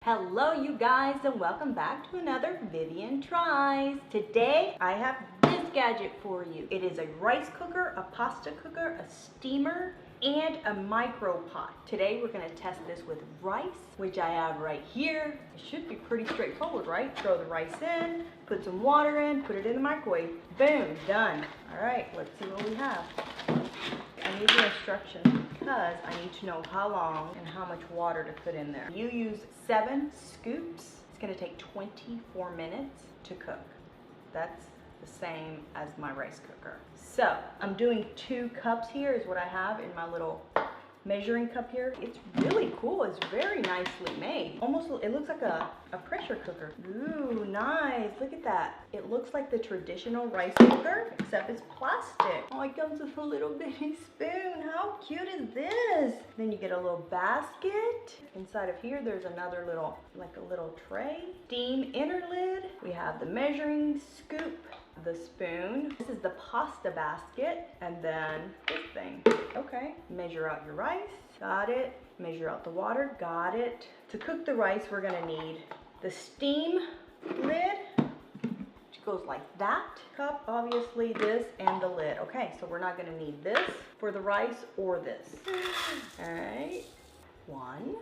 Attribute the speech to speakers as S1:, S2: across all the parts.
S1: Hello you guys, and welcome back to another Vivian Tries. Today I have this gadget for you. It is a rice cooker, a pasta cooker, a steamer, and a micro pot. Today we're going to test this with rice, which I have right here. It should be pretty straightforward, right? Throw the rice in, put some water in, put it in the microwave. Boom, done. All right, let's see what we have. I need the instructions because I need to know how long and how much water to put in there. You use 7 scoops. It's going to take 24 minutes to cook. That's the same as my rice cooker. So I'm doing 2 cups here is what I have in my little measuring cup here. It's really cool. It's very nicely made. Almost, it looks like a pressure cooker. Ooh, nice. Look at that. It looks like the traditional rice cooker, except it's plastic. Oh, it comes with a little bitty spoon. How cute is this? Then you get a little basket. Inside of here, there's another little, like a little tray. Steam inner lid. We have the measuring scoop, the spoon. This is the pasta basket, and then this thing. Okay, measure out your rice. Got it. Measure out the water. Got it. To cook the rice, we're gonna need the steam lid, which goes like that. Cup, obviously this, and the lid. Okay, so we're not gonna need this for the rice or this. All right, 1,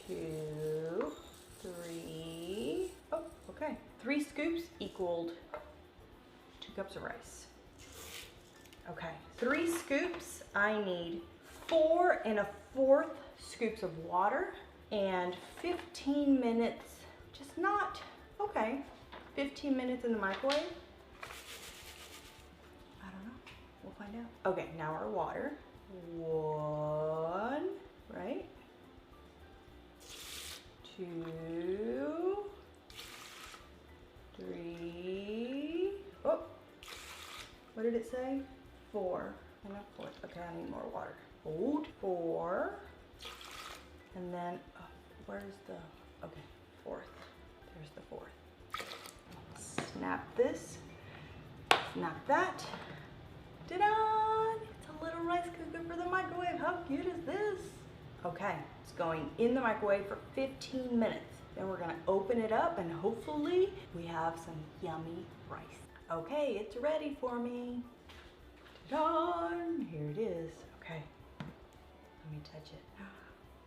S1: 2, 3. Oh, okay. 3 scoops equaled 2 cups of rice. Okay, 3 scoops, I need 4 1/4 scoops of water and 15 minutes, just not, okay, 15 minutes in the microwave. I don't know, we'll find out. Okay, now our water. 1, right? 2, 3, oh, what did it say? 4 1/4. Okay, I need more water. Hold. 4, and then where's the? Okay, 4th. There's the 4th. Snap this. Snap that. Ta-da! It's a little rice cooker for the microwave. How cute is this? Okay, it's going in the microwave for 15 minutes. Then we're gonna open it up and hopefully we have some yummy rice. Okay, it's ready for me. Here it is. Okay, let me touch it.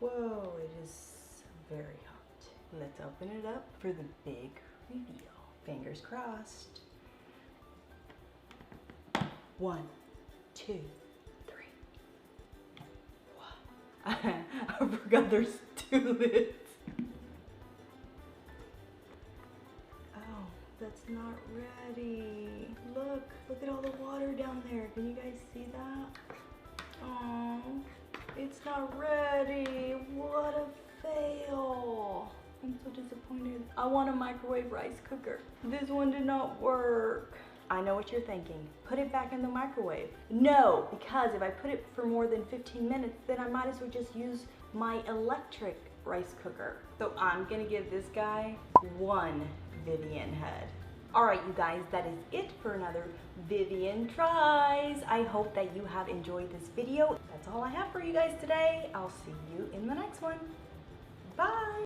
S1: Whoa, it is very hot. Let's open it up for the big reveal. Fingers crossed. 1, 2, 3. Wow. I forgot there's 2 lids. Oh, that's not ready. Look at all the water down there. Can you guys see that? Oh, it's not ready. What a fail. I'm so disappointed. I want a microwave rice cooker. This one did not work. I know what you're thinking. Put it back in the microwave. No, because if I put it for more than 15 minutes, then I might as well just use my electric rice cooker. So I'm gonna give this guy 1 Vivian head. All right, you guys, that is it for another Vivian Tries. I hope that you have enjoyed this video. That's all I have for you guys today. I'll see you in the next one. Bye.